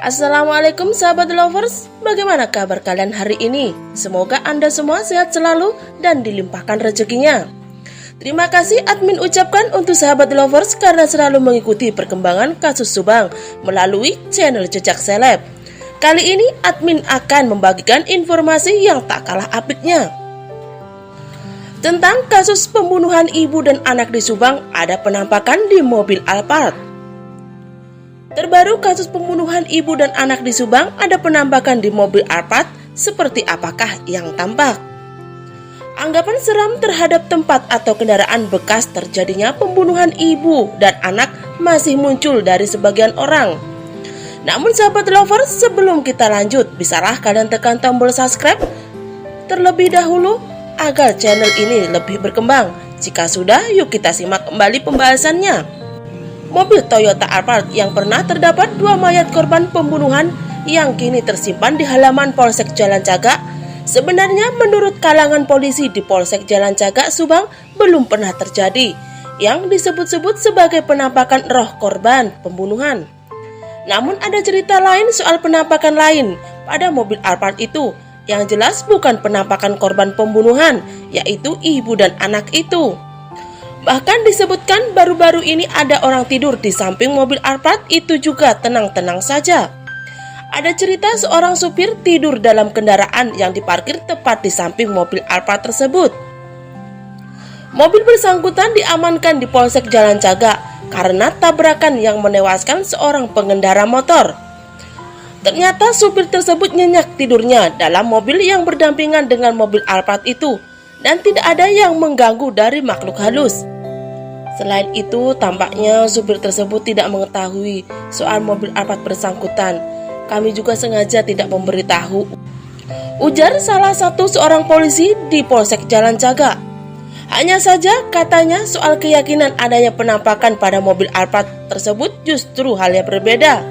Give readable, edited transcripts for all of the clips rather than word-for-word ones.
Assalamualaikum sahabat lovers, bagaimana kabar kalian hari ini? Semoga Anda semua sehat selalu dan dilimpahkan rezekinya. Terima kasih admin ucapkan untuk sahabat lovers karena selalu mengikuti perkembangan kasus Subang melalui channel Jejak Seleb. Kali ini admin akan membagikan informasi yang tak kalah apiknya. Tentang kasus pembunuhan ibu dan anak di Subang, ada penampakan di mobil Alphard. Terbaru kasus pembunuhan ibu dan anak di Subang, ada penampakan di mobil Alphard. Seperti apakah yang tampak? Anggapan seram terhadap tempat atau kendaraan bekas terjadinya pembunuhan ibu dan anak masih muncul dari sebagian orang. Namun sahabat lovers, sebelum kita lanjut, bisalah kalian tekan tombol subscribe terlebih dahulu agar channel ini lebih berkembang. Jika sudah, yuk kita simak kembali pembahasannya. Mobil Toyota Alphard yang pernah terdapat 2 mayat korban pembunuhan yang kini tersimpan di halaman Polsek Jalan Cagak. Sebenarnya menurut kalangan polisi di Polsek Jalan Cagak Subang belum pernah terjadi yang disebut-sebut sebagai penampakan roh korban pembunuhan. Namun ada cerita lain soal penampakan lain pada mobil Alphard itu, yang jelas bukan penampakan korban pembunuhan, yaitu ibu dan anak itu. Bahkan disebutkan baru-baru ini ada orang tidur di samping mobil Alphard itu juga tenang-tenang saja. Ada cerita seorang supir tidur dalam kendaraan yang diparkir tepat di samping mobil Alphard tersebut. Mobil bersangkutan diamankan di Polsek Jalan Cagak karena tabrakan yang menewaskan seorang pengendara motor. Ternyata supir tersebut nyenyak tidurnya dalam mobil yang berdampingan dengan mobil Alphard itu dan tidak ada yang mengganggu dari makhluk halus. Selain itu, tampaknya supir tersebut tidak mengetahui soal mobil Alphard bersangkutan. Kami juga sengaja tidak memberitahu, ujar salah satu seorang polisi di Polsek Jalan Cagak. Hanya saja katanya soal keyakinan adanya penampakan pada mobil Alphard tersebut justru hal yang berbeda.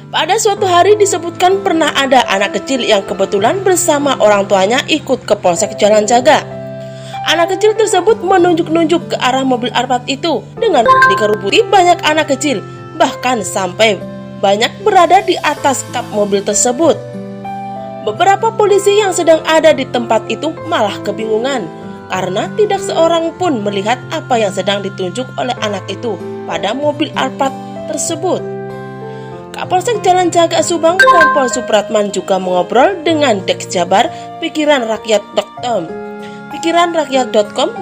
Pada suatu hari disebutkan pernah ada anak kecil yang kebetulan bersama orang tuanya ikut ke Polsek Jalan Cagak. Anak kecil tersebut menunjuk-nunjuk ke arah mobil Alphard itu dengan dikerubuti banyak anak kecil, bahkan sampai banyak berada di atas kap mobil tersebut. Beberapa polisi yang sedang ada di tempat itu malah kebingungan karena tidak seorang pun melihat apa yang sedang ditunjuk oleh anak itu pada mobil Alphard tersebut. Kapolsek Jalan Cagak Subang Kompol Supratman juga mengobrol dengan Deks Jabar Pikiran Rakyat.com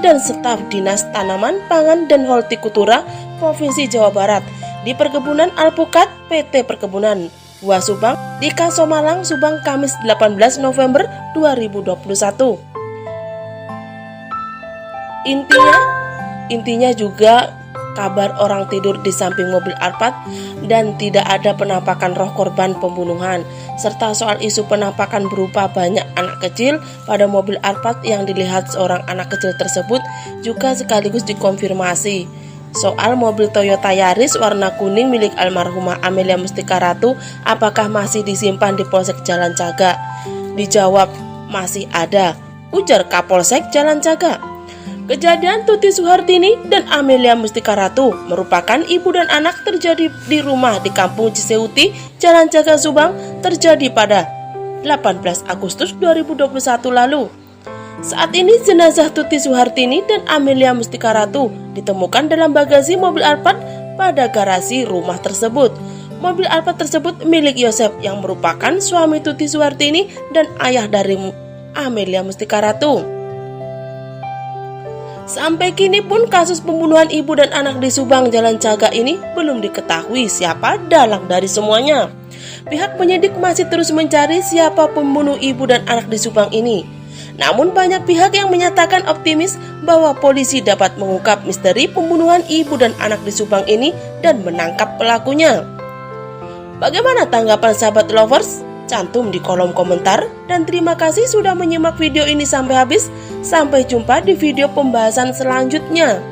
dan staf Dinas Tanaman Pangan dan Hortikultura Provinsi Jawa Barat di Perkebunan Alpukat PT Perkebunan Buah Subang di Kasomalang, Subang, Kamis 18 November 2021. Intinya juga kabar orang tidur di samping mobil Alphard dan tidak ada penampakan roh korban pembunuhan, serta soal isu penampakan berupa banyak anak kecil pada mobil Alphard yang dilihat seorang anak kecil tersebut juga sekaligus dikonfirmasi. Soal mobil Toyota Yaris warna kuning milik almarhumah Amelia Mustika Ratu, apakah masih disimpan di Polsek Jalan Cagak? Dijawab, masih ada, ujar Kapolsek Jalan Cagak. Kejadian Tuti Suhartini dan Amelia Mustika Ratu merupakan ibu dan anak terjadi di rumah di Kampung Ciseuti, Jalan Cagak Subang, terjadi pada 18 Agustus 2021 lalu. Saat ini jenazah Tuti Suhartini dan Amelia Mustika Ratu ditemukan dalam bagasi mobil Alphard pada garasi rumah tersebut. Mobil Alphard tersebut milik Yosef yang merupakan suami Tuti Suhartini dan ayah dari Amelia Mustika Ratu. Sampai kini pun kasus pembunuhan ibu dan anak di Subang Jalan Cagak ini belum diketahui siapa dalang dari semuanya. Pihak penyidik masih terus mencari siapa pembunuh ibu dan anak di Subang ini. Namun banyak pihak yang menyatakan optimis bahwa polisi dapat mengungkap misteri pembunuhan ibu dan anak di Subang ini dan menangkap pelakunya. Bagaimana tanggapan sahabat lovers? Cantum di kolom komentar, dan terima kasih sudah menyimak video ini sampai habis. Sampai jumpa di video pembahasan selanjutnya.